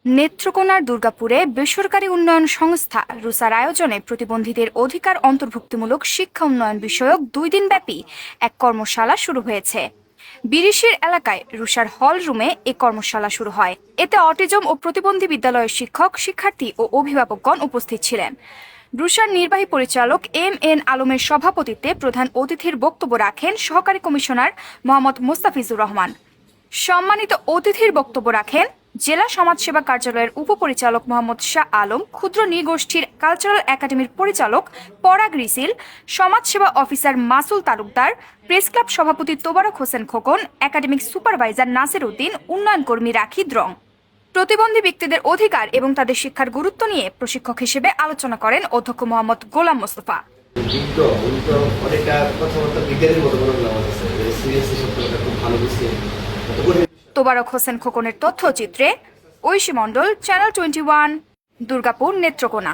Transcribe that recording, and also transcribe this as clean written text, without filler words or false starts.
নেত্রকোনার দুর্গাপুরে বেসরকারি উন্নয়ন সংস্থা রুসার আয়োজনে প্রতিবন্ধীদের অধিকার অন্তর্ভুক্তিমূলক শিক্ষা উন্নয়ন বিষয়ক 2 দিনব্যাপী এক কর্মশালা শুরু হয়েছে। বিরিশির এলাকায় রুসার হল রুমে এ কর্মশালা শুরু হয়। এতে অটিজম ও প্রতিবন্ধী বিদ্যালয়ের শিক্ষক, শিক্ষার্থী ও অভিভাবকগণ উপস্থিত ছিলেন। রুসার নির্বাহী পরিচালক এম.এন. আলমের সভাপতিত্বে প্রধান অতিথির বক্তব্য রাখেন সহকারী কমিশনার মোহাম্মদ মোস্তাফিজুর রহমান। সম্মানিত অতিথির বক্তব্য রাখেন জেলা সমাজসেবা কার্যালয়ের উপপরিচালক মোহাম্মদ শাহ আলম, ক্ষুদ্র নৃগোষ্ঠীর কালচারাল একাডেমির পরিচালক পরাগ রিসিল, সমাজসেবা অফিসার মাসুল তালুকদার, প্রেস ক্লাব সভাপতি তোবারক হোসেন খোকন, একাডেমিক সুপারভাইজার নাসির উদ্দিন, উন্নয়ন কর্মী রাখি দ্রং। প্রতিবন্ধী ব্যক্তিদের অধিকার এবং তাদের শিক্ষার গুরুত্ব নিয়ে প্রশিক্ষক হিসেবে আলোচনা করেন অধ্যক্ষ মোহাম্মদ গোলাম মোস্তফা। তোবারক হোসেন খোকনের তথ্যচিত্রে ঐশী মণ্ডল, চ্যানেল 21, দুর্গাপুর, নেত্রকোনা।